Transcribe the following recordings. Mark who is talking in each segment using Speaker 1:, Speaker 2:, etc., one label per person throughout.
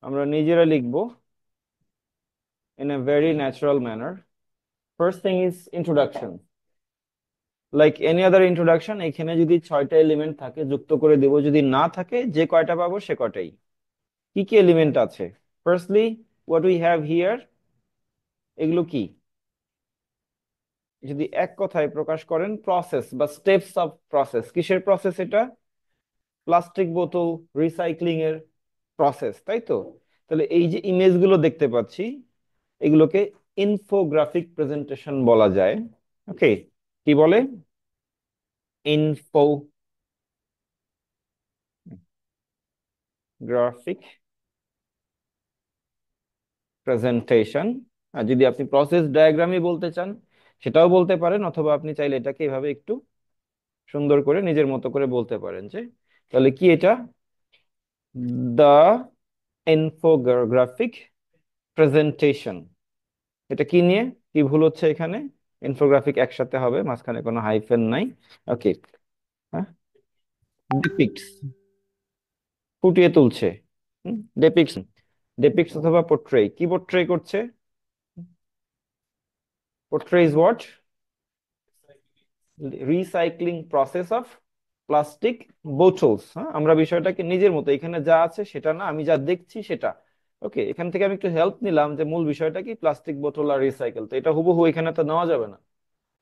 Speaker 1: আমরা নিজেরা লিখব in a very natural manner. First thing is introduction. Like any other introduction, এখানে যদি 6টা এলিমেন্ট থাকে যুক্ত করে দেব, যদি না থাকে যে কয়টা পাবো সে কয়টাই। কি কি এলিমেন্ট আছে? Firstly, what we have here, এগুলো কি? যদি এক কথায় প্রকাশ করেন, প্রসেস বা স্টেপস অফ প্রসেস। কিসের প্রসেস এটা? প্লাস্টিক বোতল রিসাইক্লিং এর প্রসেস, তাই তো? তাহলে এই যে ইমেজগুলো দেখতে পাচ্ছি, এগুলোকে ইনফোগ্রাফিক প্রেজেন্টেশন বলা যায়। ওকে, কি বলে? Infographic presentation. আর যদি আপনি প্রসেস ডায়াগ্রামই বলতে চান সেটাও বলতে পারেন, অথবা আপনি চাইলে এটাকে এভাবে একটু সুন্দর করে নিজের মতো করে বলতে পারেন যে, তাহলে কি এটা? The infographic presentation. এটা কি নিয়ে? কি ভুল হচ্ছে এখানে? ইনফোগ্রাফিক একসাথে হবে, মাঝখানে কোনো হাইফেন নাই। ওকে, হ্যাঁ, ডিপিক্টস, ফুটিয়ে তুলছে। ডেপিক্টস, ডেপিক্টস অথবা পোর্ট্রে, কি পোর্ট্রে করছে? Portray is what? Recycling process of plastic bottles. হ্যাঁ, আমরা বিষয়টাকে নিজের মতো, এখানে যা আছে সেটা না, আমি যা দেখছি সেটা। ওকে, এখান থেকে আমি একটু হেল্প নিলাম যে মূল বিষয়টা কি, প্লাস্টিক বোতল আর রিসাইকেল, তো এটা হুবহু এখানে তো নেওয়া যাবে না।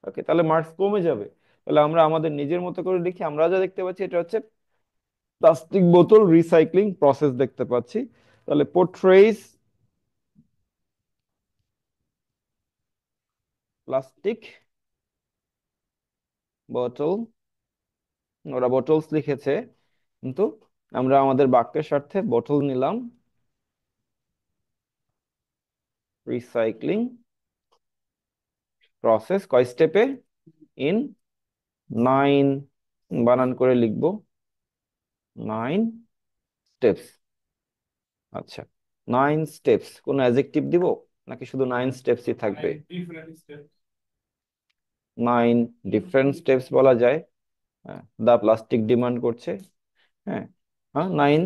Speaker 1: ওকে, তাহলে মার্কস কমে যাবে। তাহলে আমরা আমাদের নিজের মতো করে লিখি, আমরা যা দেখতে পাচ্ছি এটা হচ্ছে প্লাস্টিক বোতল রিসাইক্লিং প্রসেস দেখতে পাচ্ছি। তাহলে পোর্ট্রেইস প্লাস্টিক বোতল, ওরা বোটলস লিখেছে কিন্তু আমরা আমাদের বাক্যের স্বার্থে বোতল নিলাম। রিসাইক্লিং প্রসেস কয় স্টেপে? ইন 9, বানান করে লিখবো 9 স্টেপস। আচ্ছা, 9 স্টেপস, কোন অ্যাডজেক্টিভ দিব নাকি শুধু 9 স্টেপসই থাকবে? 9 ডিফারেন্ট স্টেপস বলা যায়। হ্যাঁ, দা প্লাস্টিক ডিমান্ড করছে। হ্যাঁ, হ্যাঁ, 9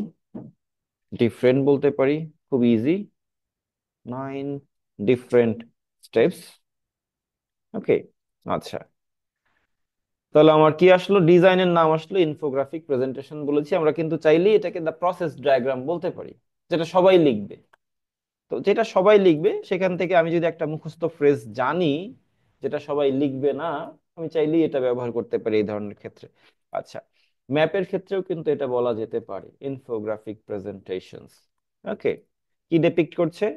Speaker 1: ডিফারেন্ট বলতে পারি, খুব ইজি। 9 different steps. ওকে, আচ্ছা, তাহলে আমার কি আসলো? ডিজাইনের নাম আসলো ইনফোগ্রাফিক প্রেজেন্টেশন বলেছি আমরা, কিন্তু চাইলেই এটাকে দা প্রসেস ডায়াগ্রাম বলতে পারি, যেটা সবাই লিখবে। তো যেটা সবাই লিখবে সেখান থেকে আমি যদি একটা মুখস্থ ফ্রেজ জানি যেটা সবাই লিখবে না, আমি চাইলেই এটা ব্যবহার করতে পারি এই ধরনের ক্ষেত্রে। আচ্ছা, ম্যাপের ক্ষেত্রেও কিন্তু এটা বলা যেতে পারে, ইনফোগ্রাফিক প্রেজেন্টেশনস। ওকে, কি ডেপিক্ট করছে?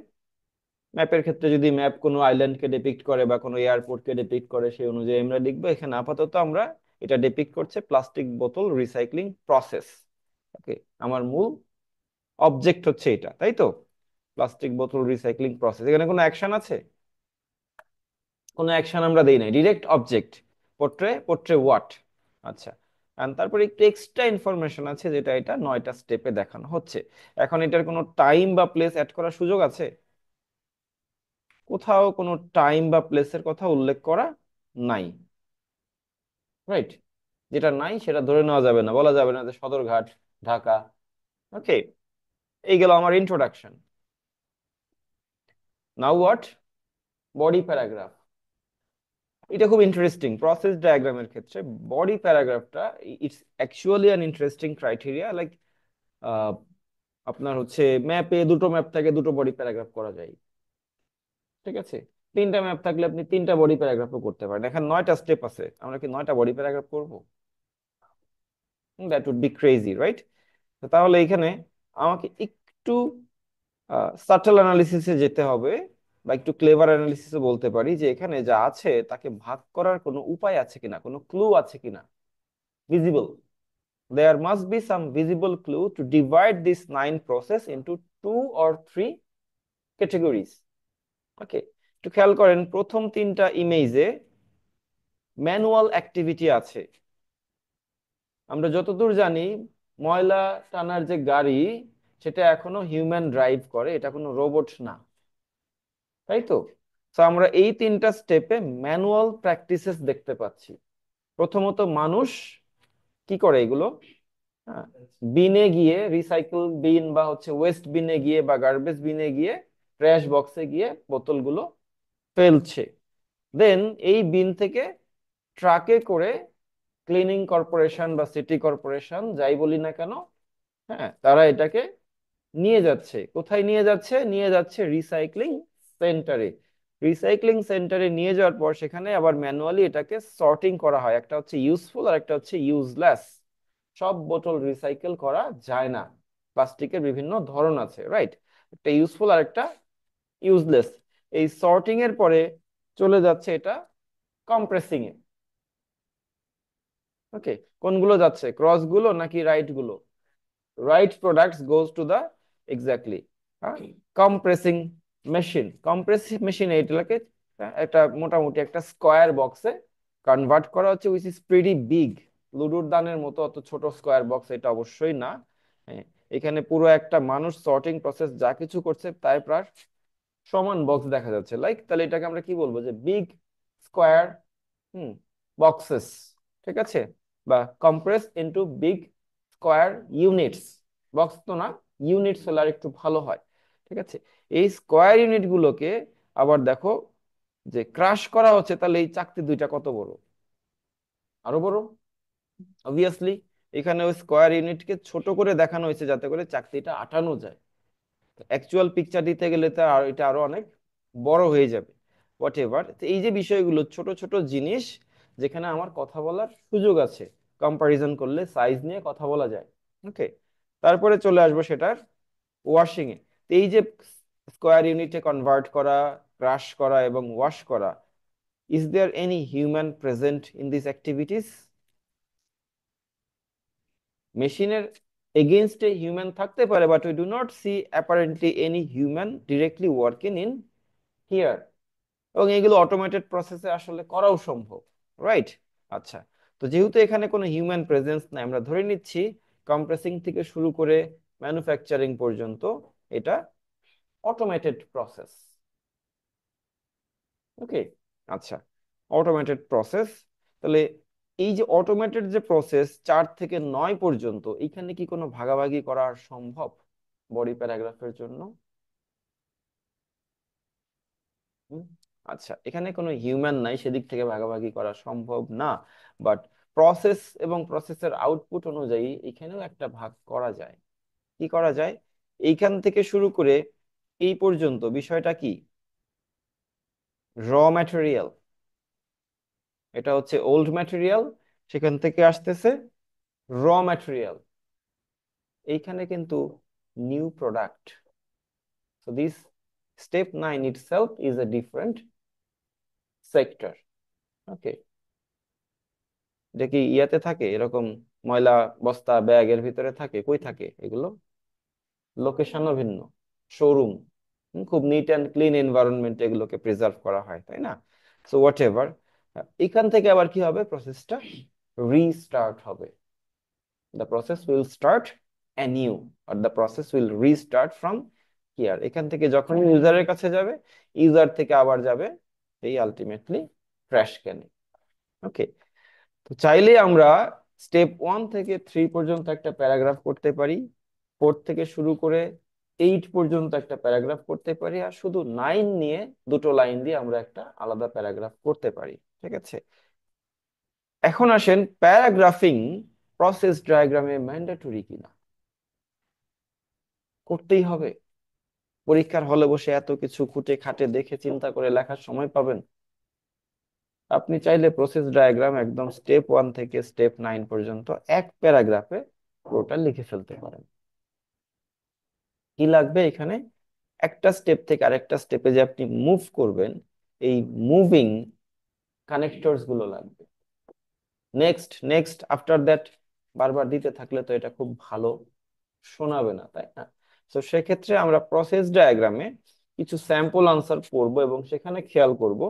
Speaker 1: ম্যাপের ক্ষেত্রে যদি ম্যাপ কোনো আইল্যান্ডকে ডেপিক্ট করে বা কোনো এয়ারপোর্টকে ডেপিক্ট করে, সেই অনুযায়ী আমরা লিখবো। এখানে আপাতত আমরা এটা ডেপিক্ট করছে প্লাস্টিক বোতল রিসাইক্লিং প্রসেস। ওকে, আমার মূল অবজেক্ট হচ্ছে এটা, তাই তো? প্লাস্টিক বোতল রিসাইক্লিং প্রসেস, এখানে কোনো অ্যাকশন আছে? কোনো অ্যাকশন আমরা দেই নাই, direct object. Portray, portray what? আচ্ছা, আর তারপরে একটু এক্সট্রা ইনফরমেশন আছে, যেটা এটা 9টা স্টেপে দেখানো হচ্ছে। এখন এটার কোনো টাইম বা প্লেস অ্যাড করার সুযোগ আছে? কোথাও কোনো টাইম বা প্লেসের কথা উল্লেখ করা নাই, রাইট? যেটা নাই সেটা ধরে নেওয়া যাবে না, বলা যাবে না যে সদরঘাট, ঢাকা। ওকে, এই গেল আমার introduction. Now what? Body paragraph. এটা খুব ইন্টারেস্টিং প্রসেস ডায়াগ্রামের ক্ষেত্রে। বডি প্যারাগ্রাফটা it's actually an interesting criteria. Like আপনার হচ্ছে ম্যাপে দুটো ম্যাপ থাকে, দুটো বডি প্যারাগ্রাফ করা যায়, ঠিক আছে? তিনটা ম্যাপ থাকলে আপনি তিনটা বডি প্যারাগ্রাফও করতে পারেন। এখানে 9টা স্টেপ আছে, আমরা কি 9টা বডি প্যারাগ্রাফ করবো? That would be crazy, right? তাহলে এখানে আমাকে একটু সাটল অ্যানালিসিসে যেতে হবে, বা একটু ক্লেভার অ্যানালিসিসে বলতে পারি, যে এখানে যা আছে তাকে ভাগ করার কোনো উপায় আছে কিনা, কোনো ক্লু আছে কিনা, visible. There must be some visible clue to divide this 9 process into 2 or 3 categories. ওকে, একটু খেয়াল করেন, প্রথম তিনটা ইমেজে ম্যানুয়াল অ্যাক্টিভিটি আছে। আমরা যতদূর জানি, ময়লা টানার যে গাড়ি, সেটা এখনো হিউম্যান ড্রাইভ করে, এটা কোনো রোবট না, তাই তো? তো আমরা এই তিনটা স্টেপে ম্যানুয়াল প্র্যাকটিসেস দেখতে পাচ্ছি। প্রথমত মানুষ কি করে এগুলো? হ্যাঁ, বিনে গিয়ে, রিসাইকেল বিন বা হচ্ছে ওয়েস্ট বিনে গিয়ে বা গার্বেজ বিনে গিয়ে ট্র্যাশ বক্সে গিয়ে বোতলগুলো ফেলছে। দেন এই বিন থেকে ট্রাকে করে ক্লিনিং কর্পোরেশন বা সিটি কর্পোরেশন যাই বলি না কেন, হ্যাঁ, তারা এটাকে নিয়ে যাচ্ছে। কোথায় নিয়ে যাচ্ছে? নিয়ে যাচ্ছে রিসাইক্লিং সেন্টারে। রিসাইক্লিং সেন্টারে নিয়ে যাওয়ার পর সেখানে আবার ম্যানুয়ালি এটাকে সর্টিং করা হয়। একটা হচ্ছে ইউজফুল আর একটা হচ্ছে ইউজলেস। সব বোতল রিসাইকেল করা যায় না, প্লাস্টিকের বিভিন্ন ধরন আছে, রাইট? একটা ইউজফুল আর একটা ইউজলেস। এই সর্টিং এর পরে চলে যাচ্ছে এটা কম্প্রেসিং এ। ওকে, কোনগুলো যাচ্ছে, ক্রস গুলো নাকি রাইট গুলো? right products goes to the exactly compressing machine। compressive machine এইটাকে একটা মোটামুটি একটা স্কয়ার বক্সে কনভার্ট করা হচ্ছে, which is pretty big। লুডুর দানের মতো অত ছোট স্কয়ার বক্স এটা অবশ্যই না। হ্যাঁ, এখানে পুরো একটা মানুষ সর্টিং প্রসেস যা কিছু করছে তাই প্রায় সমান বক্স দেখা যাচ্ছে, লাইক তাহলে এটাকে আমরা কি বলবো, যে বিগ স্কয়ার, হুম, বক্সেস, ঠিক আছে? বা compress into big square units. Box তো না, ইউনিটস হলে আর একটু ভালো হয়, ঠিক আছে? এই স্কয়ার ইউনিট গুলোকে আবার দেখো যে ক্রাশ করা হচ্ছে, তাহলে এই চাকতি দুইটা কত বড়, আরো বড়, অবভিয়াসলি। এখানে ওই স্কয়ার ইউনিটকে ছোট করে দেখানো হয়েছে যাতে করে চাকতিটা আটানো যায়। অ্যাকচুয়াল পিকচার দিতে গেলে তো আর এটা আরো অনেক বড় হয়ে যাবে। হোয়াট এভার, এই যে বিষয়গুলো ছোট ছোট জিনিস যেখানে আমার কথা বলার সুযোগ আছে, কম্পারিজন করলে সাইজ নিয়ে কথা বলা যায়। ওকে, তারপরে চলে আসবো সেটার ওয়াশিং এ। তো এই যে স্কোয়ার ইউনিটে কনভার্ট করা, ক্রাশ করা এবং ওয়াশ করা, is there any human present in this activities? মেশিনের এগেইনস্টে হিউম্যান থাকতে পারে, but we do not see apparently any human directly working in here. এবং এগুলো অটোমেটেড প্রসেসে আসলে করাও সম্ভব, রাইট? আচ্ছা, তো যেহেতু এখানে কোনো হিউম্যান প্রেজেন্স নাই, আমরা ধরে নিচ্ছি কম্প্রেসিং থেকে শুরু করে ম্যানুফ্যাকচারিং পর্যন্ত এটা অটোমেটেড প্রসেস। ওকে, আচ্ছা, অটোমেটেড প্রসেস। তাহলে এই যে অটোমেটেড যে প্রসেস 4 থেকে 9 পর্যন্ত, এখানে কি কোনো ভাগাভাগি করা সম্ভব বডি প্যারাগ্রাফের জন্য? হুম, আচ্ছা, এখানে কোনো হিউম্যান নাই, সেদিক থেকে ভাগাভাগি করা সম্ভব না। বাট প্রসেস এবং প্রসেসের আউটপুট অনুযায়ী এখানেও একটা ভাগ করা যায়। কি করা যায়? এইখান থেকে শুরু করে এই পর্যন্ত বিষয়টা কি, র ম্যাটেরিয়াল, এটা হচ্ছে ওল্ড ম্যাটেরিয়াল, সেখান থেকে আসতেছে র ম্যাটেরিয়াল, এইখানে কিন্তু new product. So this step 9 itself is a different sector। ওকে, এটা কি ইয়াতে থাকে এরকম, ময়লা বস্তা ব্যাগের ভিতরে থাকে, কই থাকে এগুলো? লোকেশনও ভিন্ন, শোরুম, খুব নিট অ্যান্ড ক্লিন এনভায়রনমেন্ট এগুলোকে প্রিজার্ভ করা হয়, তাই না? সো হোয়াট এভার, এখান থেকে আবার কি হবে, প্রসেসটা রিস্টার্ট হবে। The process will start anew, আর the process will restart from here. এখান থেকে যখন ইউজারের কাছে যাবে, ইউজার থেকে আবার যাবে এই আলটিমেটলি ট্র্যাশ ক্যানে। ওকে, তো চাইলে আমরা স্টেপ 1 থেকে 3 পর্যন্ত একটা প্যারাগ্রাফ করতে পারি, 4 থেকে শুরু করে 8 পর্যন্ত একটা প্যারাগ্রাফ করতে পারি, আর শুধু 9 নিয়ে দুটো লাইন দিয়ে আমরা একটা আলাদা প্যারাগ্রাফ করতে পারি, ঠিক আছে? এখন আসেন, প্যারাগ্রাফিং প্রসেস ডায়াগ্রামে ম্যান্ডেটরি কিনা, করতেই হবে? পরীক্ষার হলে বসে এত কিছু খুঁটে খাটে দেখে চিন্তা করে লেখার সময় পাবেন? আপনি চাইলে প্রসেস ডায়াগ্রাম একদম স্টেপ 1 থেকে স্টেপ 9 পর্যন্ত এক প্যারাগ্রাফে পুরোটা লিখে ফেলতে পারেন। কি লাগবে এখানে? একটা স্টেপ থেকে আরেকটা স্টেপে যে আপনি মুভ করবেন, এই মুভিং কানেক্টরস গুলো লাগবে। নেক্সট নেক্সট আফটার দ্যাট বারবার দিতে থাকলে তো এটা খুব ভালো শোনাবে না, তাই না? তো সেক্ষেত্রে আমরা প্রসেস ডায়াগ্রামে কিছু স্যাম্পল আনসার পড়বো এবং সেখানে খেয়াল করব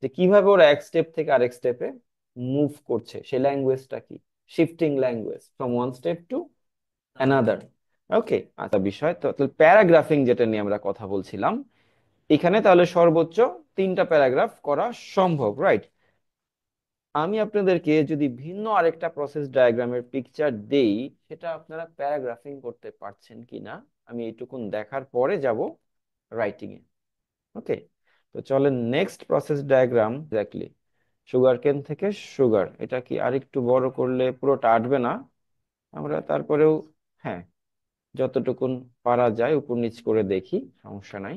Speaker 1: যে কিভাবে ওরা এক স্টেপ থেকে আরেক স্টেপে মুভ করছে, সেই ল্যাঙ্গুয়েজটা কি, shifting language from one step to another. Okay, আচ্ছা, বিষয় তো তাহলে প্যারাগ্রাফিং যেটা নিয়ে আমরা কথা বলছিলাম, এখানে তাহলে সর্বোচ্চ 3টা প্যারাগ্রাফ করা সম্ভব, রাইট? আমি আপনাদেরকে যদি ভিন্ন আরেকটা প্রসেস ডায়াগ্রামের পিকচার দেই, সেটা আপনারা প্যারাগ্রাফিং করতে পারছেন কিনা আমি এইটুকুন দেখার পরে যাব রাইটিং এ। ওকে, তো চলেন next process diagram. Exactly sugar কেন থেকে সুগার, এটা কি আরেকটু বড় করলে পুরোটা আটবে না, আমরা তারপরেও হ্যাঁ যতটুকুন পারা যায় উপর নিচ করে দেখি, সমস্যা নাই।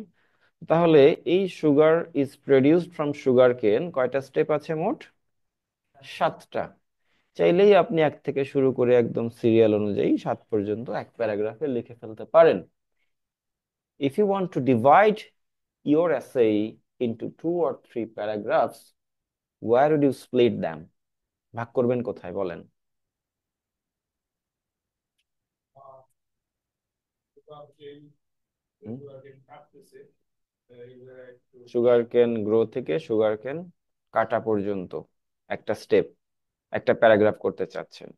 Speaker 1: তাহলে এই sugar is produced from sugar কেন, কয়টা স্টেপ আছে মোট? 7টা। চাইলেই আপনি 1 থেকে শুরু করে একদম সিরিয়াল অনুযায়ী 7 পর্যন্ত এক প্যারাগ্রাফে লিখে ফেলতে পারেন। If you want to divide your essay into 2 or 3 paragraphs, where would you split them? ভাগ করবেন কোথায় বলেন? সুগার কেন গ্রো থেকে সুগার কেন কাটা পর্যন্ত একটা স্টেপ, একটা প্যারাগ্রাফ করতে চাচ্ছেন।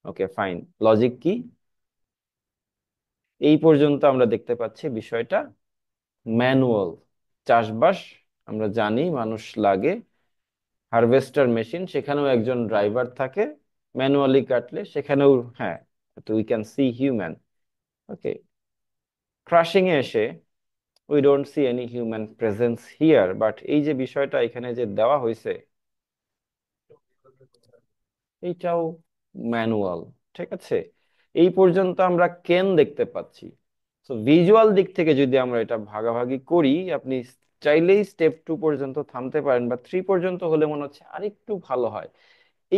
Speaker 1: ওকে ফাইন, লজিক কি? এই পর্যন্ত আমরা দেখতে পাচ্ছি বিষয়টা ম্যানুয়াল চাষবাস, আমরা জানি মানুষ লাগে, হারভেস্টার মেশিন সেখানেও একজন ড্রাইভার থাকে, ম্যানুয়ালি কাটলে সেখানেও হ্যাঁ, তো we can see human. Okay, crushing এ এসে we don't see any human presence here, but এই যে বিষয়টা এখানে যে দেওয়া হয়েছে এইটাও ম্যানুয়াল। ঠিক আছে, এই পর্যন্ত আমরা কেন দেখতে পাচ্ছি। তো ভিজুয়াল দিক থেকে যদি আমরা এটা ভাগাভাগি করি, আপনি চাইলেই স্টেপ 2 পর্যন্ত থামতে পারেন, বা 3 পর্যন্ত হলে মনে হচ্ছে আরেকটু ভালো হয়।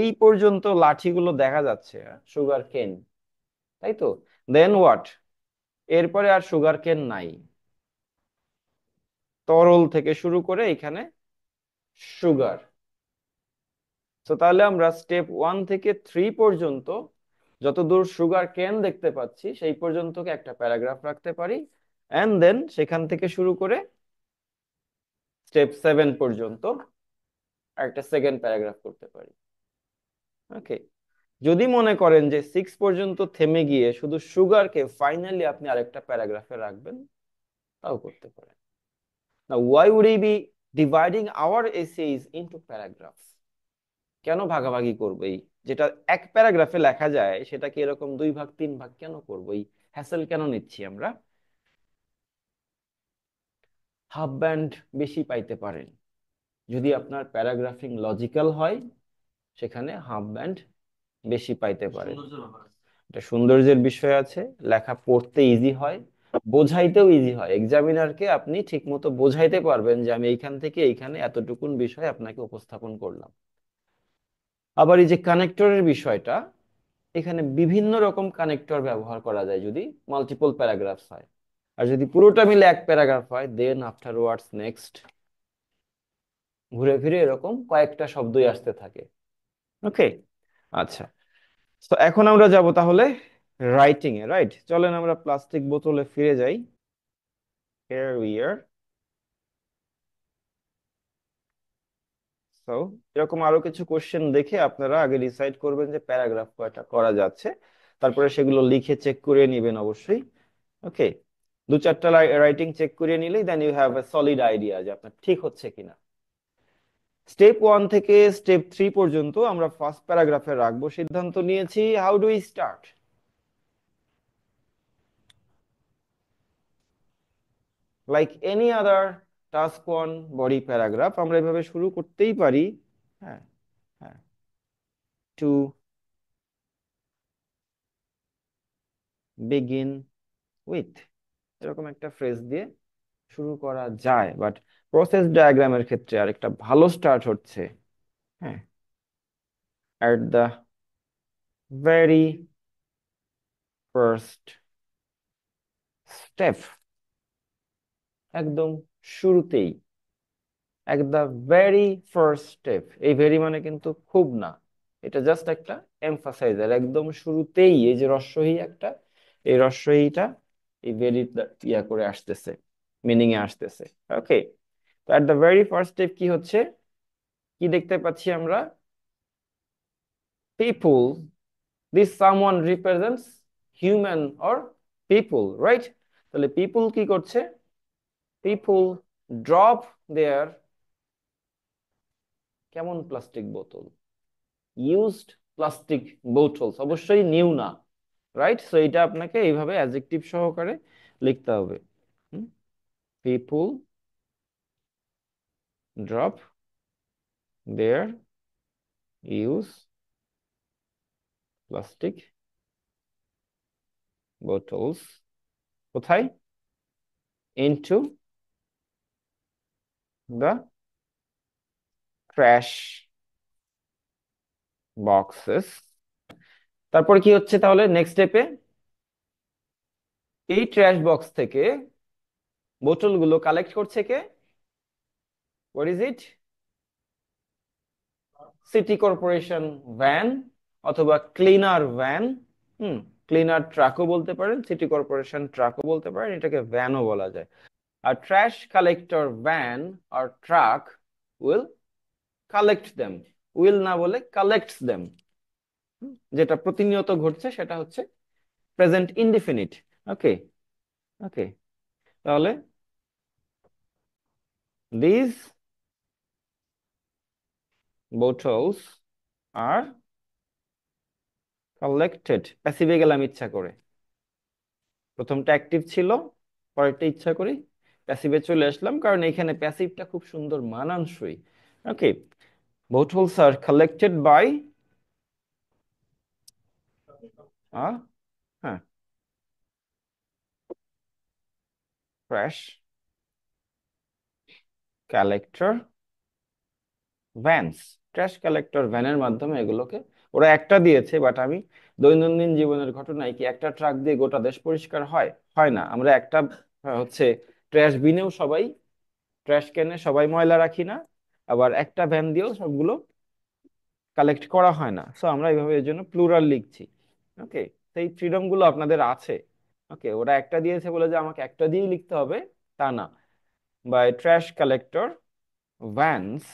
Speaker 1: এই পর্যন্ত লাঠিগুলো দেখা যাচ্ছে সুগার কেন, তাই তো? দেন হোয়াট? এরপরে আর সুগার কেন নাই, তরল থেকে শুরু করে এখানে সুগার। তো তাহলে আমরা স্টেপ 1 থেকে 3 পর্যন্ত যতদূর সুগার কেন দেখতে পাচ্ছি সেই পর্যন্তকে একটা প্যারাগ্রাফ রাখতে পারি, এন্ড দেন সেখান থেকে শুরু করে স্টেপ 7 পর্যন্ত একটা সেকেন্ড প্যারাগ্রাফ করতে পারি। ওকে, যদি মনে করেন যে 6 পর্যন্ত থেমে গিয়ে শুধু সুগারকে ফাইনালি আপনি আরেকটা প্যারাগ্রাফে রাখবেন, তাও করতে পারেন। Now, why would we be dividing our essays into paragraphs? কেন ভাগাভাগি করবো? এই যেটা এক প্যারাগ্রাফে লেখা যায় সেটাকে এরকম 2 ভাগ 3 ভাগ কেন করবো? এই হ্যাসেল কেন নিচ্ছি আমরা? হাফ ব্যান্ড বেশি পাইতে পারেন যদি আপনার প্যারাগ্রাফিং লজিক্যাল হয়, সেখানে হাফ ব্যান্ড বেশি পাইতে পারেন। এটা সৌন্দর্যের বিষয় আছে, লেখা পড়তে ইজি হয়, বোঝাইতেও ইজি হয়। এক্সামিনারকে আপনি ঠিকমতো বোঝাইতে পারবেন যে আমি এইখান থেকে এইখানে এতটুকুন বিষয় আপনাকে উপস্থাপন করলাম। আবার এই যে কানেক্টরের বিষয়টা, এখানে বিভিন্ন রকম কানেক্টর ব্যবহার করা যায় যদি মাল্টিপল প্যারাগ্রাফস হয়। আর যদি পুরোটা মিলে এক প্যারাগ্রাফ হয়, দেন আফটার ওয়ার্ডস নেক্সট ঘুরে ফিরে এরকম কয়েকটা শব্দই আসতে থাকে। ওকে, আচ্ছা, তো এখন আমরা যাব তাহলে রাইটিং এ। রাইট, চলেন আমরা প্লাস্টিক বোতলে ফিরে যাই। Here we are. সো এরকম আরো কিছু কোশ্চেন দেখে আপনারা আগে ডিসাইড করবেন যে প্যারাগ্রাফ কয়টা করা যাচ্ছে, তারপরে সেগুলো লিখে চেক করে নেবেন অবশ্যই। ওকে, 2-4টা রাইটিং চেক করে নিলেই then you have a solid idea যে আপনার ঠিক হচ্ছে কিনা। স্টেপ 1 থেকে স্টেপ 3 পর্যন্ত আমরা ফার্স্ট প্যারাগ্রাফে রাখবো সিদ্ধান্ত নিয়েছি। How do we start? Like any other task 1 body paragraph আমরা এভাবে শুরু করতেই পারি। হ্যাঁ, হ্যাঁ, টু বিগিন উইথ, এরকম একটা ফ্রেজ দিয়ে শুরু করা যায়, বাট প্রসেস ডায়াগ্রামের ক্ষেত্রে আরেকটা ভালো স্টার্ট হচ্ছে হ্যাঁ, at the very first step, একদম শুরুতেই, at the very first step। এই ভেরি মানে কিন্তু খুব না, এটা জাস্ট একটা এমফাসাইজার। একদম শুরুতেই এই যে রস্বই একটা, এই রস্বইটা এই ভেরি ইয়া করে আসতেছে, মিনিং এ আসতেছে। ওকে, তো at the very first step কি হচ্ছে, কি দেখতে পাচ্ছি আমরা? people, this someone represents human or people, right? তাহলে people কি করছে? people drop their কেমন প্লাস্টিক বোতল, ইউজড প্লাস্টিক বোটলস, অবশ্যই নিউ না, রাইট? সো এটা আপনাকে এইভাবে অ্যাডজেক্টিভ সহকারে লিখতে হবে। People drop their use plastic bottles কোথায়? Into the trash boxes. তারপর কি হচ্ছে তাহলে নেক্সট স্টেপে? এই ট্র্যাশ বক্স থেকে বোতলগুলো কালেক্ট করছে কে? What is it? City corporation van, অথবা ক্লিনার ভ্যান। হুম, ক্লিনার ট্রাকও বলতে পারেন, সিটি কর্পোরেশন ট্রাকও বলতে পারেন, এটাকে ভ্যানও বলা যায়। আর ট্র্যাশ কালেক্টর ভ্যান আর truck will collect them, will না বলে কালেক্টস দেম, যেটা প্রতিনিয়ত ঘটছে সেটা হচ্ছে প্রেজেন্ট ইনডিফিনিট। ওকে, ওকে, তাহলে দিস bottles আর কালেক্টেড, প্যাসিভে গেলাম ইচ্ছা করে, প্রথমটা অ্যাক্টিভ ছিল, পরেরটা ইচ্ছা করি প্যাসিভে চলে আসলাম, কারণ এখানে প্যাসিভটা খুব সুন্দর মানানসই। ওকে, bottles আর কালেক্টেড বাই, হ্যাঁ, trash collector vans, trash collector ভ্যানের মাধ্যমে এগুলোকে, ওরা একটা দিয়েছে, বাট আমি দৈনন্দিন জীবনের ঘটনায় কি একটা ট্রাক দিয়ে গোটা দেশ পরিষ্কার হয়? হয় না। আমরা একটা হচ্ছে ট্র্যাশ বিনেও সবাই ট্র্যাশ ক্যানে সবাই ময়লা রাখি না, আবার একটা ভ্যান দিয়েও সবগুলো কালেক্ট করা হয় না। সো আমরা এইভাবে এর জন্য প্লুরাল লিখছি। ওকে, সেই ফ্রিডম গুলো আপনাদের আছে। ওকে, ওরা একটা দিয়েছে বলে যে আমাকে একটা দিয়েই লিখতে হবে তা না। বাই ট্র্যাশ কালেক্টর ভ্যানস,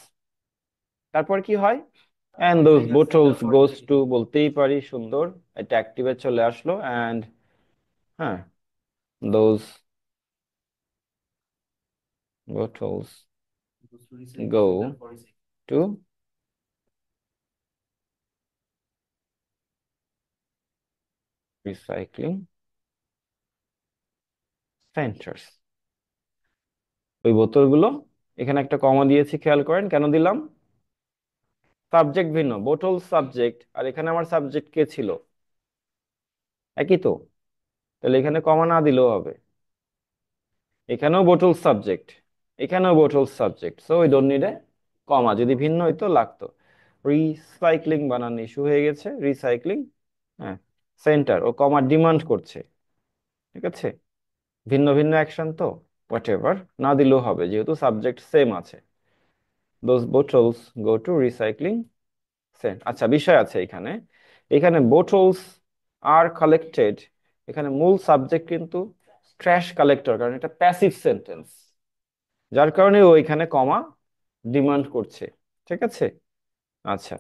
Speaker 1: তারপর কি হয়? And those bottles goes to, বলতেই পারি, সুন্দর, এটা অ্যাক্টিভে চলে আসলো। অ্যান্ড হ্যাঁ, those bottles go to recycling centers। ওই বোতলগুলো, এখানে একটা কমা দিয়েছি, খেয়াল করেন কেন দিলাম? সাবজেক্ট ভিন্ন, বোতল সাবজেক্ট, আর এখানে আমার সাবজেক্ট কে ছিল? একই তো, তাহলে এখানে কমা না দিলেও হবে। এখানেও বোতল সাবজেক্ট, এখানেও বোতল subject, so we don't need a comma, যদি ভিন্ন হইতো লাগতো। রিসাইক্লিং বানান ইস্যু হয়ে গেছে, রিসাইক্লিং, হ্যাঁ, সেন্টার, ও কমা ডিমান্ড করছে, ঠিক আছে? ভিন্ন ভিন্ন অ্যাকশন তো, হোয়াট এভার, না দিলেও হবে যেহেতু সাবজেক্ট সেম আছে। Those bottles go to recycling cent. আচ্ছা, বিষয় আছে এখানে, এখানে বোটলস আর কালেক্টেড, এখানে মূল সাবজেক্ট কিন্তু ট্র্যাশ কালেক্টর, কারণ এটা প্যাসিভ সেন্টেন্স, যার কারণে ও এখানে কমা ডিমান্ড করছে, ঠিক আছে? আচ্ছা,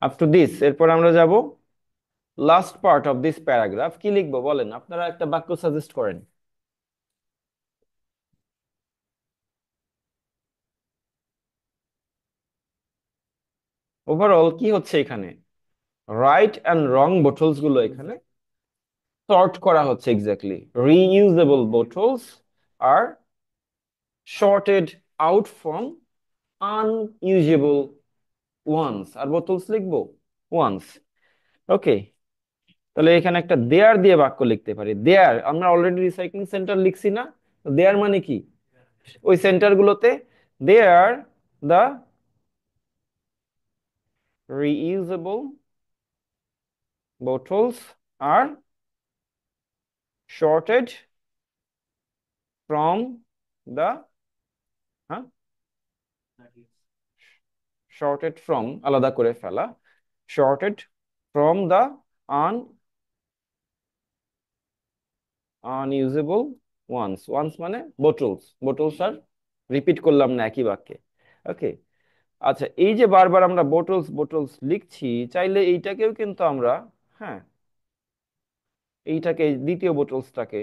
Speaker 1: আপ টু দিস, এরপর আমরা যাব last part of this paragraph. কি লিখবো বলেন, আপনারা একটা বাক্য সাজেস্ট করেন। ওভারঅল কি হচ্ছে এখানে? রাইট অ্যান্ড রং বোটলস গুলো এখানে সর্ট করা হচ্ছে, exactly. Reusable bottles are sorted out from unusable ones, আর বোতলস লিখবো ওয়ান্স। ওকে, তাহলে এখানে একটা দেয়ার দিয়ে বাক্য লিখতে পারি। দেয়ার, আমরা অলরেডি রিসাইক্লিং সেন্টার লিখছি না? দেয়ার মানে কি? ওই সেন্টার গুলোতে there the reusable bottles are shorted from the, হ্যাঁ, shorted from আলাদা করে ফেলা, shorted from the un unusable ones, ones মানে bottles, bottles আর রিপিট করলাম না একই বাক্যে। ওকে, আচ্ছা, এই যে বারবার আমরা bottles bottles লিখছি, চাইলে এইটাকেও কিন্তু আমরা, হ্যাঁ, এইটাকে দ্বিতীয় বোটলসটাকে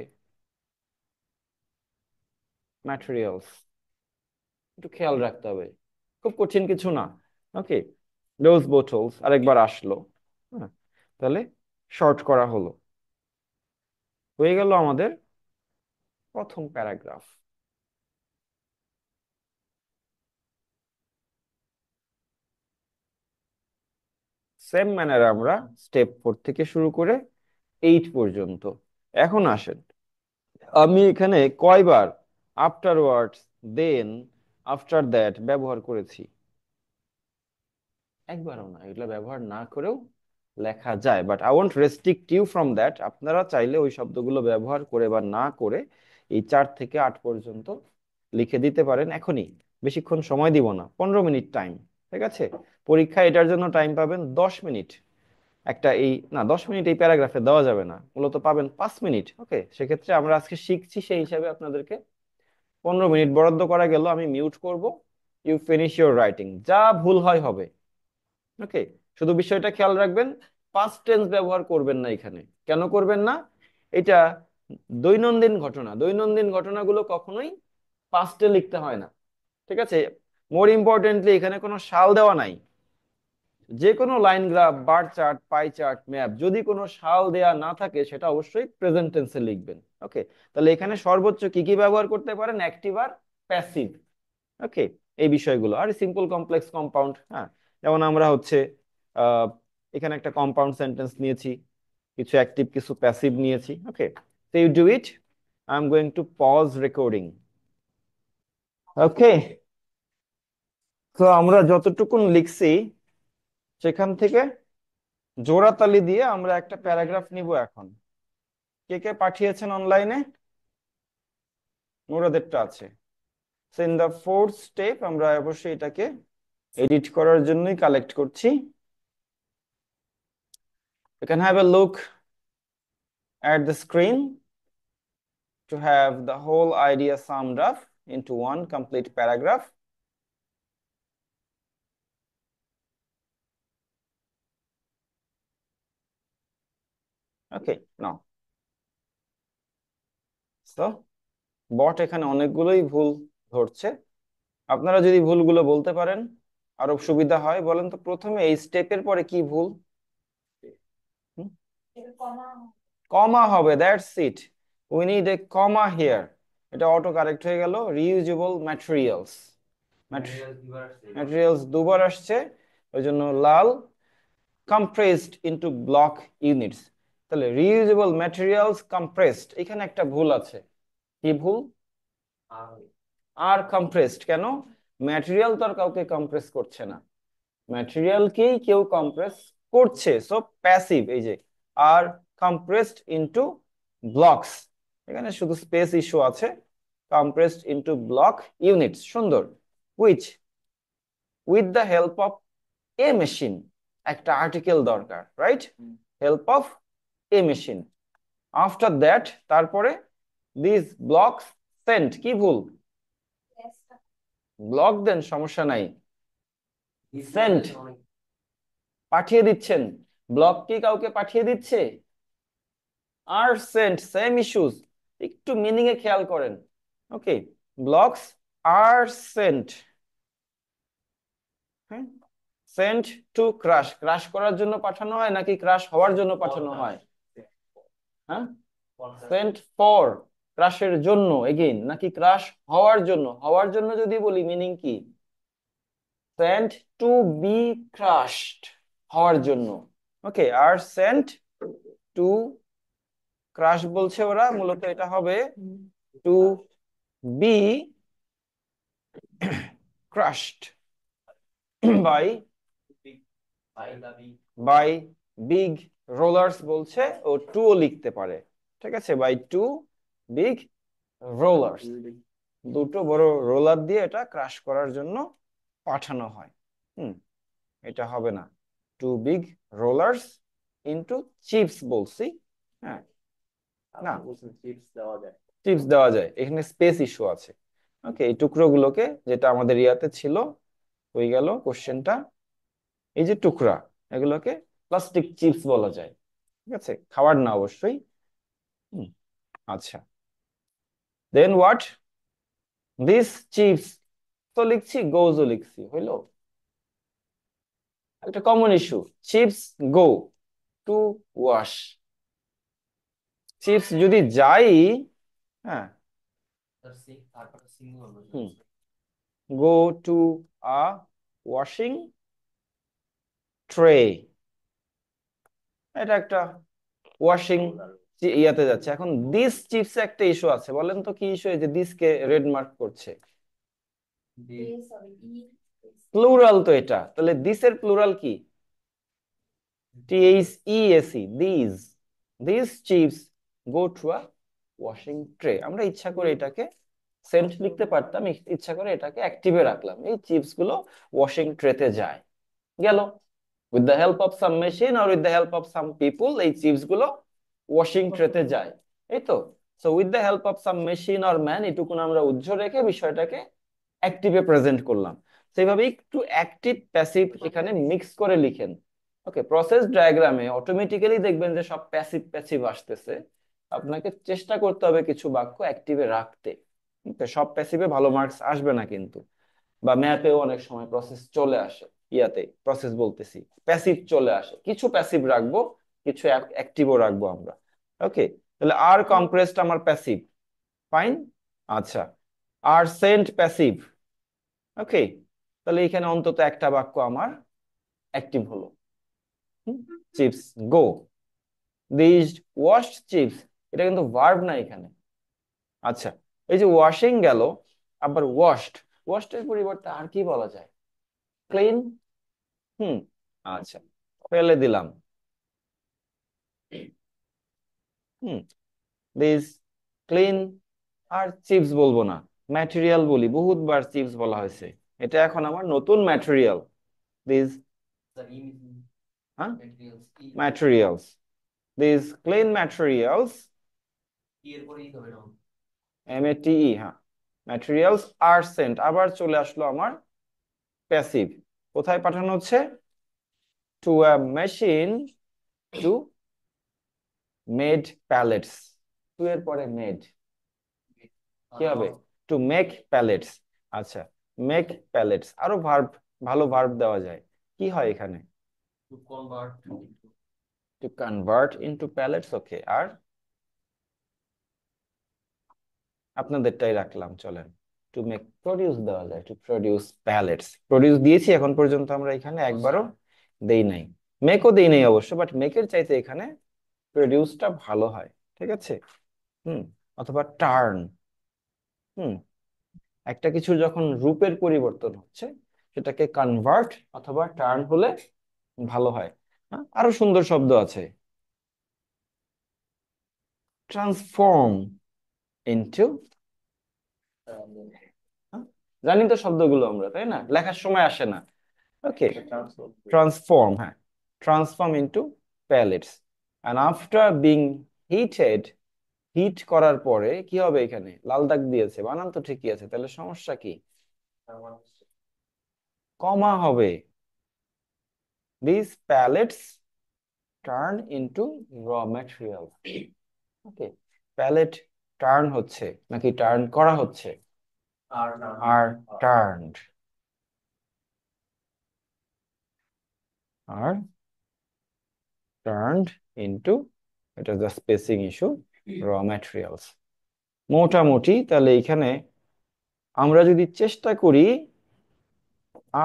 Speaker 1: ম্যাটেরিয়ালস, একটু খেয়াল রাখতে হবে, খুব কঠিন কিছু না। ওকে, রোজ বোটলস আরেকবার আসলো। হ্যাঁ, তাহলে শর্ট করা হলো, হয়ে গেল আমাদের প্রথম প্যারাগ্রাফ। সেম ম্যানারে আমরা স্টেপ 4 থেকে শুরু করে 8 পর্যন্ত। এখন আসেন, আমি এখানে কয়বার আফটারওয়ার্ডস, দেন, আফটার দ্যাট ব্যবহার করেছি? একবারও না, এগুলো ব্যবহার না করেও লেখা যায়, but I want restrict you from that. আপনারা চাইলে ওই শব্দগুলো ব্যবহার করে বা না করে এই 4 থেকে 8 পর্যন্ত লিখে দিতে পারেন এখনই। বেশিক্ষণ সময় দিব না, 15 মিনিট টাইম, ঠিক আছে? পরীক্ষা এটার জন্য টাইম পাবেন 10 মিনিট। একটা এই না, 10 মিনিট এই প্যারাগ্রাফে দেওয়া যাবে না, মূলত পাবেন 5 মিনিট। ওকে, সেক্ষেত্রে আমরা আজকে শিখছি, সেই হিসাবে আপনাদেরকে 15 মিনিট বরাদ্দ করা গেল। আমি মিউট করব। ইউ ফিনিশ ইউর রাইটিং, যা ভুল হয় হবে। ওকে, শুধু বিষয়টা খেয়াল রাখবেন, পাস্ট টেন্স ব্যবহার করবেন না এখানে। কেন করবেন না? এটা দৈনন্দিন ঘটনা, দৈনন্দিন ঘটনাগুলো কখনোই পাস্টে লিখতে হয় না, ঠিক আছে? মোর ইম্পর্টেন্টলি এখানে কোনো সাল দেওয়া নাই। যে কোনো line graph, bar chart, pie chart, map, যদি কোনো সাল দেয়া না থাকে সেটা অবশ্যই প্রেজেন্ট টেন্সে লিখবেন। ওকে, তাহলে এখানে সর্বোচ্চ কি কি ব্যবহার করতে পারেন? অ্যাক্টিভ আর প্যাসিভ। ওকে, এই বিষয়গুলো। আর সিম্পল কমপ্লেক্স কম্পাউন্ড, হ্যাঁ, যেমন আমরা হচ্ছে আহ, এখানে একটা কম্পাউন্ড সেন্টেন্স নিয়েছি, কিছু অ্যাক্টিভ কিছু প্যাসিভ নিয়েছি। Okay, so you do it. I am going to pause recording. Okay, তো আমরা যতটুকুন লিখছি সেখান থেকে জোড়াতালি দিয়ে আমরা একটা প্যারাগ্রাফ নিব এখন। কে কে পাঠিয়েছেন অনলাইনে? মুরাদেরটা আছে। So in the fourth step আমরা অবশ্যই এটাকে এডিট করার জন্যই কালেক্ট করছি। You can have a look at the screen to have the whole idea summed up into one complete paragraph. Okay, now, so বট এখানে অনেকগুলোই ভুল ধরছে। আপনারা যদি ভুলগুলো বলতে পারেন আরো সুবিধা হয়। বলেন তো প্রথমে এই স্টেপের পরে কি ভুল? কমা হবে, that's it. We need a comma here. এটা অটো কারেক্ট হয়ে গেল। রিইউজেবল ম্যাটেরিয়ালস, ম্যাটেরিয়ালস দুবার আসছে, ওই জন্য লাল। compressed into block units, তাহলে reusable materials compressed, এখানে একটা ভুল আছে। কি ভুল? আর compressed কেন? ম্যাটেরিয়াল তো আর কাউকে কম্প্রেস করছে না, ম্যাটেরিয়ালকেই কেউ কম্প্রেস করছে। সো প্যাসিভ, এই যে আর compressed into blocks, এখানে শুধু স্পেস ইস্যু আছে। compressed into block units, সুন্দর। which with the help of a machine, একটা আর্টিকেল দরকার, right? Help of A machine. After that, তারপরে দিস ব্লকস সেন্ট, কি ভুল? ব্লক দেন, সমস্যা নাই। সেন্ট, পাঠিয়ে দিচ্ছেন। ব্লক কি কাউকে পাঠিয়ে দিচ্ছে? আর সেন্ট, সেম ইস্যুস। একটু মিনিং এ খেয়াল করেন। ওকে, ব্লকস আর সেন্ট, হ্যাঁ, সেন্ট টু ক্রাশ, ক্রাশ করার জন্য পাঠানো হয় নাকি ক্রাশ হওয়ার জন্য পাঠানো হয়? হ্যাঁ, সেন্ট ফর, ক্রাশের জন্য এগেইন, নাকি ক্রাশ হওয়ার জন্য? হওয়ার জন্য যদি বলি মিনিং কি? সেন্ট টু বি ক্রাশড, হওয়ার জন্য। Okay, are sent to crush বলছে ওরা, মূলত এটা হবে to be crushed by, by big rollers বলছে, ও টু ও লিখতে পারে, ঠিক আছে? বাই টু বিগ রোলার্স, দুটো বড় রোলার দিয়ে এটা ক্রাশ করার জন্য পাঠানো হয়। হুম, এটা হবে না। To big rollers into chips বলছি। হ্যাঁ, না, চিপস দেওয়া যায়, এখানে স্পেস ইস্যু আছে। ওকে, এই টুকরোগুলোকে, যেটা আমাদের ইয়াতে ছিল, হয়ে গেল কোশ্চেনটা, এই যে টুকরা, এগুলোকে প্লাস্টিক চিপস বলা যায়, ঠিক আছে? খাবার না অবশ্যই। হুম, আচ্ছা, দেন হোয়াট? দিস চিপস, তো লিখছি, গোজও লিখছি, হইলো? একটা common issue, chips go to wash, chips যদি যাই, হ্যাঁ, go to a washing tray, এটা একটা ওয়াশিং ইয়াতে যাচ্ছে। এখন দিস চিপস একটা ইস্যু আছে, বলেন তো কি ইস্যু? এই যে দিস কে রেড মার্ক করছে, প্লুরাল তো এটা, তাহলে দিসের প্লুরাল কি? THESE, this chips go to a washing tray. আমরা ইচ্ছা করে এটাকে সেন্ট লিখতে পারতাম, ইচ্ছা করে এটাকে অ্যাক্টিভে রাখলাম, এই চিপস গুলো ওয়াশিং ট্রেতে যায়, গেল। With the help of some machine আর with the help of some people এই চিপস গুলো ওয়াশিং ট্রেতে যায়, এই তো। So with the help of some machine or man, এটুকুন আমরা উজ্জ্ব রেখে বিষয়টাকে অ্যাক্টিভে প্রেজেন্ট করলাম। সেইভাবে একটু অ্যাক্টিভ প্যাসিভ এখানে মিক্স করে লিখেন। ওকে, প্রসেস ডায়াগ্রামে অটোমেটিক্যালি দেখবেন যে সব প্যাসিভ প্যাসিভ আসতেছে, আপনাকে চেষ্টা করতে হবে কিছু বাক্য অ্যাক্টিভে রাখতে। ওকে, সব প্যাসিভে ভালো মার্কস আসবে না কিন্তু, বা ম্যাপেও অনেক সময় প্রসেস চলে আসে, ইয়াতে প্রসেস বলতেছি প্যাসিভ চলে আসে, কিছু প্যাসিভ রাখবো, কিছু অ্যাক্টিভও রাখবো আমরা। ওকে, তাহলে আর কম্প্রেসড আমার প্যাসিভ, ফাইন। আচ্ছা, আর সেন্ট প্যাসিভ, ওকে, তাহলে এখানে অন্তত একটা বাক্য আমার অ্যাক্টিভ হলো, chips go, this washed chips, এটা কিন্তু ভার্ব না এখানে। আচ্ছা, এই যে ওয়াশিং গেল, আবার ওয়াশড, ওয়াশড এর পরিবর্তে আর কি বলা যায়? ক্লিন। হুম, আচ্ছা, ফেলে দিলাম। হুম, দিস ক্লিন। আর চিপস বলবো না, ম্যাটেরিয়াল বলি, বহুতবার চিপস বলা হয়েছে, এটা এখন আমার নতুন ম্যাটেরিয়াল। দিস, হ্যাঁ, materials, this clean materials, MATE, হ্যাঁ, ম্যাটেরিয়ালস আর সেন্ট, আবার চলে আসলো আমার প্যাসিভ। কোথায় পাঠানো হচ্ছে? To a machine to made pallets, to এর পরে মেড কি হবে? To make pallets. আচ্ছা, মেক প্যালেটস, আরো ভার্ব, ভালো ভার্ব দেওয়া যায়, কি হয় এখানে? To convert into pallets. Okay, আর আপনাদেরটাই রাখলাম, চলেন। টু মেক প্রডিউস দেওয়া যায়, টু প্রডিউস প্যালেটস, প্রডিউস দিয়েছি এখন পর্যন্ত আমরা এখানে একবারও দেই নাই, মেকও দেই নাই অবশ্য, বাট মেকের চাইতে এখানে প্রডিউসটা ভালো হয়, ঠিক আছে। হুম, অথবা টার্ন। হুম, একটা কিছু যখন রূপের পরিবর্তন হচ্ছে, সেটাকে কনভার্ট অথবা টার্ন হলে ভালো হয়। হ্যাঁ, আরো সুন্দর শব্দ আছে, ট্রান্সফর্ম ইনটু, জানি তো শব্দগুলো আমরা, তাই না? লেখার সময় আসে না। ওকে, ট্রান্সফর্ম, হ্যাঁ, transform into pallets, and after being heated, heat করার পরে কি হবে? এখানে লাল দাগ দিয়েছে, বানান তো ঠিকই আছে, তাহলে সমস্যা কি? কমা হবে। These pellets turn into raw material. Okay, palette turn হচ্ছে নাকি টার্ন করা হচ্ছে? আর টার্নড, আর টার্নড ইনটু, এটা দ্য স্পেসিং ইস্যু, র ম্যাটেরিয়ালস। মোটামুটি তাহলে এখানে আমরা যদি চেষ্টা করি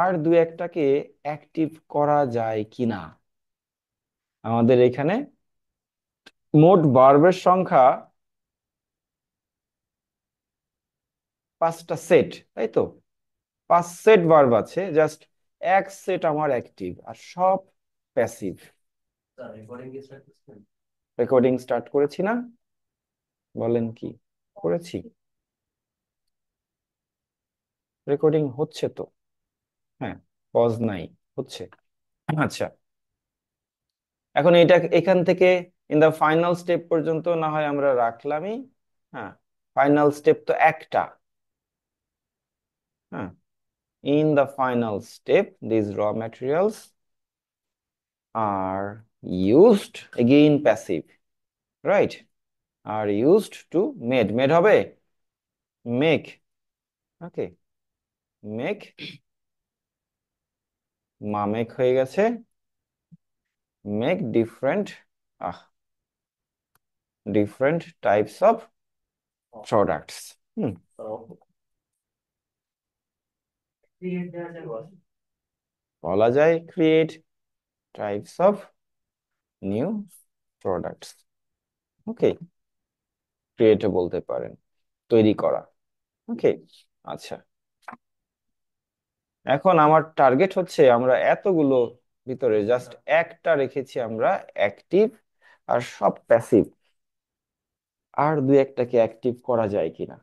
Speaker 1: আর দু একটাকে অ্যাক্টিভ করা যায় কিনা, আমাদের এখানে মোট ভার্বের সংখ্যা 5টা সেট, তাই তো? 5 সেট ভার্ব আছে, জাস্ট এক সেট আমার অ্যাক্টিভ আর সব প্যাসিভ। রেকর্ডিং স্টার্ট করেছি না? বলেন কি করেছি? রেকর্ডিং হচ্ছে তো, হ্যাঁ, পজ নাই, হচ্ছে। আচ্ছা, এখন এটা এখান থেকে ইন দা ফাইনাল স্টেপ পর্যন্ত না হয় আমরা রাখলামই। হ্যাঁ, ফাইনাল স্টেপ তো একটা। হ্যাঁ, in the final step this raw materials are used, again passive, right, are used to made, made হবে মেক। ওকে, মেক মামেক হয়ে গেছে make different, ah different types of products. হুম, বলা যায় create types of new products. Okay, ক্রিয়েটও বলতে পারেন, তৈরি করা। ওকে, আচ্ছা, এখন আমার টার্গেট হচ্ছে আমরা এতগুলো ভিতরে জাস্ট একটা রেখেছি আমরা অ্যাক্টিভ, আর সব প্যাসিভ। আর দুই একটাকে অ্যাক্টিভ করা যায় কিনা।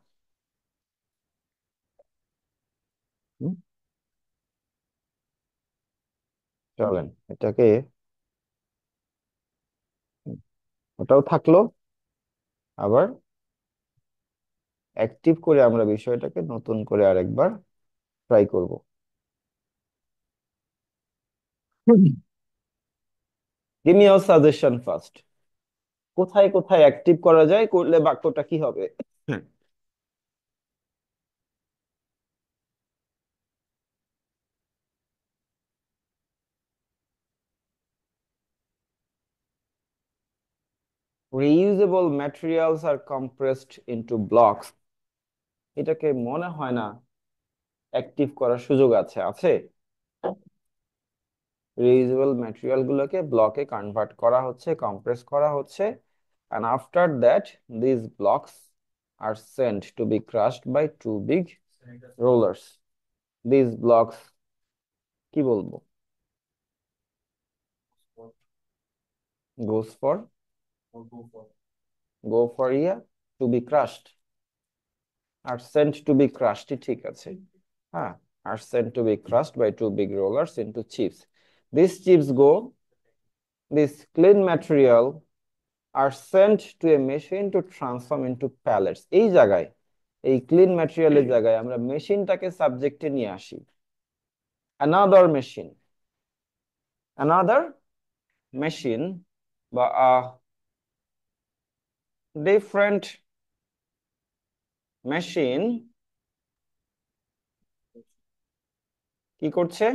Speaker 1: হুম, চলেন এটাকে, হুম, ওটাও থাকলো, আবার অ্যাক্টিভ করে আমরা বিষয়টাকে নতুন করে আরেকবার ট্রাই করব। Give me your suggestion first, কোথায় কোথায় অ্যাক্টিভ করা যায়, করলে বাক্যটা কি হবে? Reusable materials are compressed into blocks, এটাকে মনে হয় না অ্যাক্টিভ করার সুযোগ আছে। আছে, রিউজেবল ম্যাটেরিয়াল গুলোকে ব্লকে কনভার্ট করা হচ্ছে, কম্প্রেস করা হচ্ছে, and after that these blocks are sent to be crushed by two big rollers. These blocks কি বলবো, goes for, go for yeah, to be crushed, R sent to be crushed ঠিক আছে। হ্যাঁ, are sent to be crushed by two big rollers into chips. These chips go, this clean material are sent to a machine to transform into pellets. এই জায়গায়, এই clean ম্যাটেরিয়ালের জায়গায় আমরা মেশিনটাকে সাবজেক্টে নিয়ে আসি। another machine, another machine বা different machine কি করছে,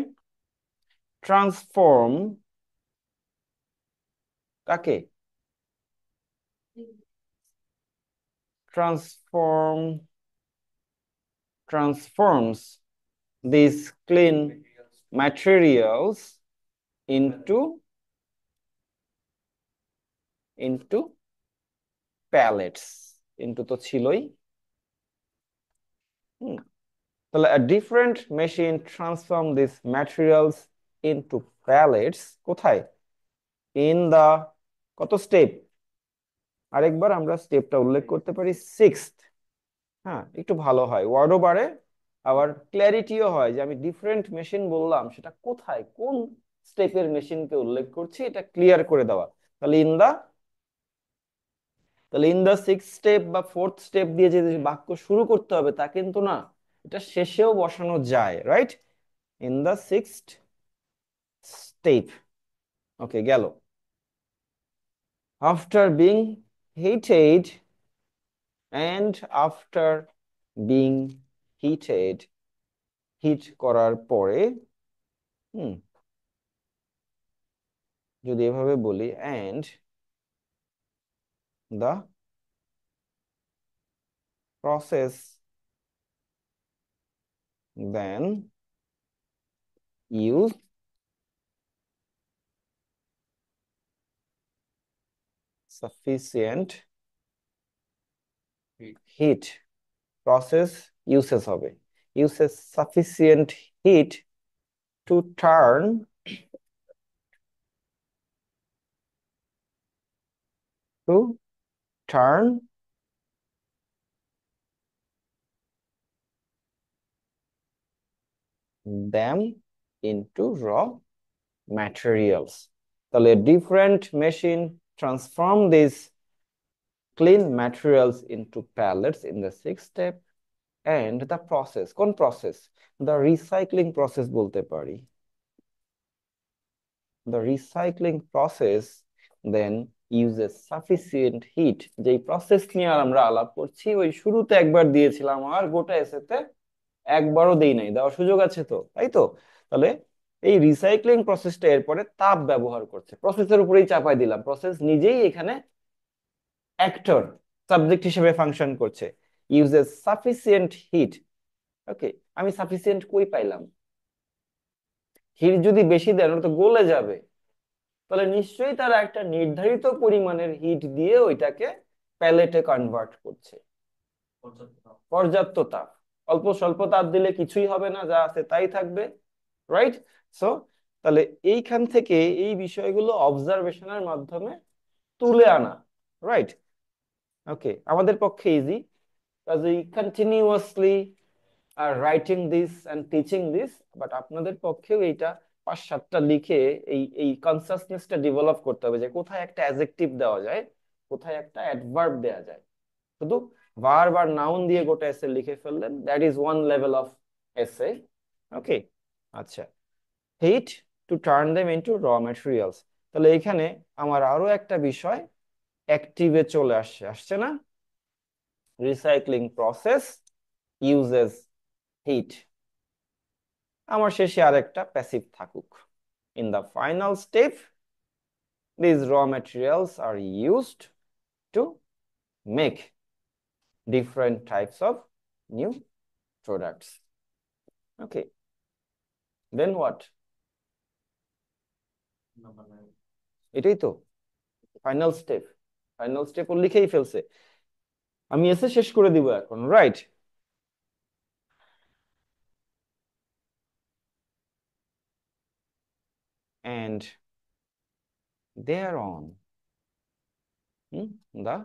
Speaker 1: ট্রান্সফর্ম, কাকে, transform, transforms these clean materials into into pellets, into তো ছিলই। হুম, তাহলে a different machine transform these materials into pellets, কোথায়, in the, কত স্টেপ, আরেকবার আমরা স্টেপটা উল্লেখ করতে পারি, সিক্সথ। হ্যাঁ, একটু ভালো হয়, ওয়ার্ডও বাড়ে, আবার ক্ল্যারিটিও হয় যে আমি ডিফারেন্ট মেশিন বললাম সেটা কোথায়, কোন স্টেপের মেশিনকে উল্লেখ করছি, এটা ক্লিয়ার করে দেওয়া। তাহলে ইন দা, তাহলে ইন দা সিক্স স্টেপ বা ফোর্থ স্টেপ দিয়ে যে বাক্য শুরু করতে হবে তা কিন্তু না, এটা শেষেও বসানো যায়, right? In the sixth step. Okay, গেল। After being heated, and after being heated, heat করার পরে, হুম, যদি এভাবে বলি, and the process then use sufficient heat, process uses হবে, uses sufficient heat to turn, to turn them into raw materials. তাহলে different machine transform these clean materials into pellets in the sixth step, and the process, কোন process, the recycling process বলতে পারি, the recycling process then uses sufficient heat, যেই process নিয়ে আর আমরা আলাপ করছি ওই শুরুতে একবার দিয়েছিলাম, আর গোটা এসেতে একবারও দেই নাই, দেওয়ার সুযোগ আছে তো, তাই তো? তাহলে এই রিসাইক্লিং প্রসেসটা এরপরে তাপ ব্যবহার করছে, প্রসেসের উপরেই চাপাই দিলাম, প্রসেস নিজেই এখানে অ্যাক্টর, সাবজেক্ট হিসেবে ফাংশন করছে। Uses sufficient heat. ওকে, আমি সাফিসিয়েন্ট কই পাইলাম? হিট যদি বেশি দেন ওটা তো গলে যাবে, তাহলে নিশ্চয়ই তারা একটা নির্ধারিত পরিমাণের হিট দিয়ে ওইটাকে প্যালেটে কনভার্ট করছে। পর্যাপ্ত তাপ, অল্প স্বল্প তাপ দিলে কিছুই হবে না, যা আছে তাই থাকবে, রাইট? সো তাহলে এইখান থেকে এই বিষয়গুলো অবজারভেশনের মাধ্যমে তুলে আনা, রাইট? ওকে, আমাদের পক্ষে ইজি, কাজে continuously writing this and teaching this, but আপনাদের পক্ষেও এইটা 5-7টা লিখে এই এই কনসাসনেসটা ডেভেলপ করতে হবে যে কোথায় একটা অ্যাডজেক্টিভ দেওয়া যায়, কোথায় একটা অ্যাডভার্ব দেওয়া যায়। শুধু বারবার নাউন দিয়ে গোটা এসে লিখে ফেললেন, that is one level of essay. Okay, আচ্ছা, heat to turn them into raw materials. তাহলে এখানে আমার আরো একটা বিষয় অ্যাক্টিভে চলে আসছে, আসছে না? Recycling process uses heat. আমার শেষে আরেকটা প্যাসিভ থাকুক। In the final step these raw materials are used to make different types of new products. Okay, then what? এটাই তো ফাইনাল স্টেপ। ফাইনাল স্টেপ ও লিখেই ফেলছে, আমি এসে শেষ করে দিব এখন, right? And thereon, the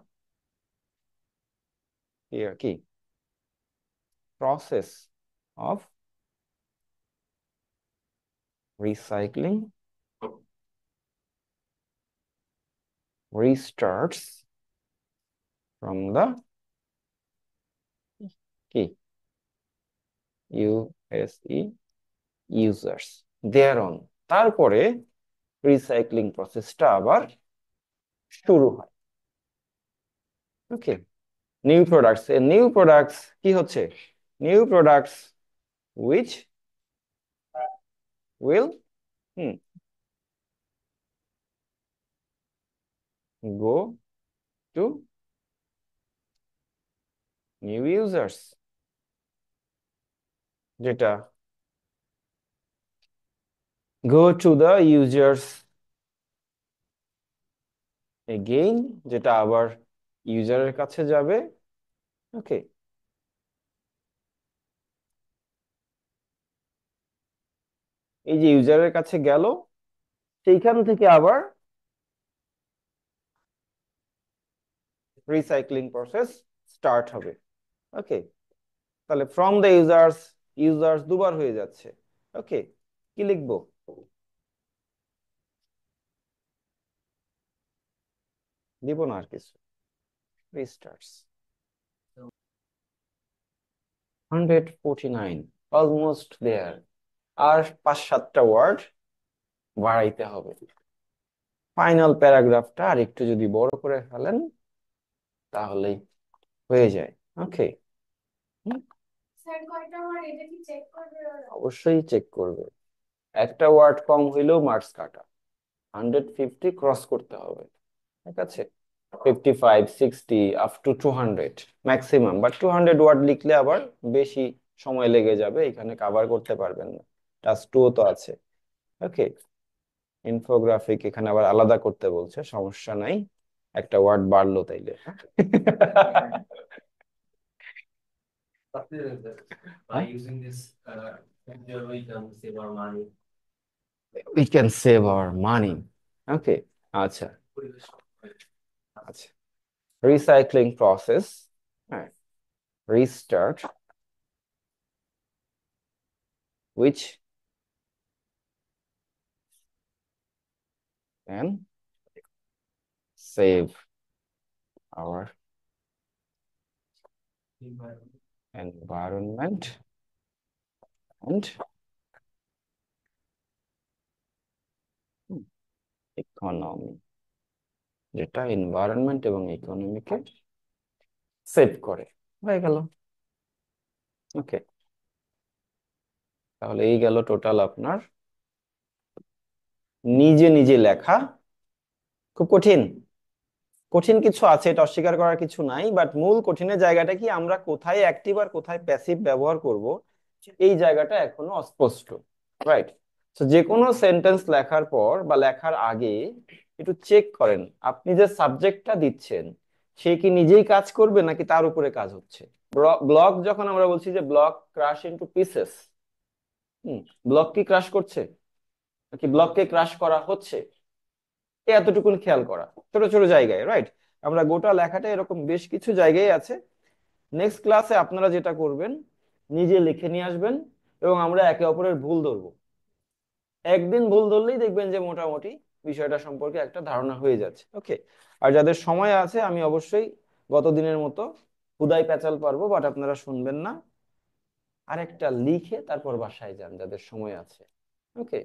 Speaker 1: here কি process of recycling restarts from the কি ইউএসই ইউজার্স। thereon, তারপরে রিসাইক্লিং প্রসেসটা আবার শুরু হয়। Okay, new products, a new products কি হচ্ছে? New products which will go to new users, যেটা go to the users again, যেটা আবার ইউজারের কাছে যাবে। ওকে, এই যে ইউজারের কাছে গেল, সেইখান থেকে আবার রিসাইক্লিং প্রসেস স্টার্ট হবে। ওকে, তাহলে ফ্রম দ্য ইউজার্স, ইউজার্স দুবার হয়ে যাচ্ছে। ওকে, কি লিখবো? দিব না আর কিছু, রিস্টার্টস। 149, অলমোস্ট দেয়ার। আর 5-7টা ওয়ার্ড বাড়াইতে হবে। ফাইনাল প্যারাগ্রাফটা আর একটু যদি বড় করে ফেলেন তাহলেই হয়ে যায়। ওকে, অবশ্যই চেক করবে, একটা ওয়ার্ড কম হইলেও মার্কস কাটা। 150 ক্রস করতে হবে, ঠিক আছে? 55, 60 up to 200 maximum, but 200 word লিখলে আবার বেশি সময় লেগে যাবে, এখানে কভার করতে পারবেন না। টাস্ক 2 তো আছে। ওকে, ইনফোগ্রাফিক এখানে আবার আলাদা করতে বলছে, সমস্যা নাই, একটা ওয়ার্ড বাড়লো তাইলে। By using this feature, we can save our money. We can save our money. Okay, আচ্ছা আচ্ছা, রিসাইক্লিং প্রসেস, হ্যাঁ, restart which can save our environment and economy, যেটা এনভায়রনমেন্ট এবং ইকোনমিকে সেভ করে। হয়ে গেল। ওকে, তাহলে এই গেল টোটাল আপনার নিজে নিজে লেখা খুব কঠিন। কঠিন কিছু আছে, এটা অস্বীকার করার কিছু নাই, বাট মূল কঠিনের জায়গাটা কি, আমরা কোথায় অ্যাক্টিভ আর কোথায় প্যাসিভ ব্যবহার করব, এই জায়গাটা এখনো অস্পষ্ট। রাইট। তো যে কোনো সেন্টেন্স লেখার পর বা লেখার আগে একটু চেক করেন আপনি যে সাবজেক্টটা দিচ্ছেন সে কি নিজেই কাজ করবে নাকি তার উপরে কাজ হচ্ছে। ব্লক যখন আমরা বলছি যে block crush into pieces, block কি ক্রাশ করছে নাকি ব্লককে ক্রাশ করা হচ্ছে, এতটুকুন খেয়াল করা, ছোট ছোট জায়গায়। রাইট। আমরা গোটা লেখাটা এরকম বেশ কিছু জায়গায় আছে। নেক্সট ক্লাসে আপনারা যেটা করবেন, নিজে লিখে নিয়ে আসবেন এবং আমরা একে অপরের ভুল ধরবো। একদিন ভুল ধরলেই দেখবেন যে মোটামুটি বিষয়টা সম্পর্কে একটা ধারণা হয়ে যাচ্ছে। ওকে। আর যাদের সময় আছে আমি অবশ্যই গত দিনের মতো হুদাই প্যাচাল পারবো, বাট আপনারা শুনবেন না। আরেকটা লিখে তারপর বাসায় যান যাদের সময় আছে। ওকে।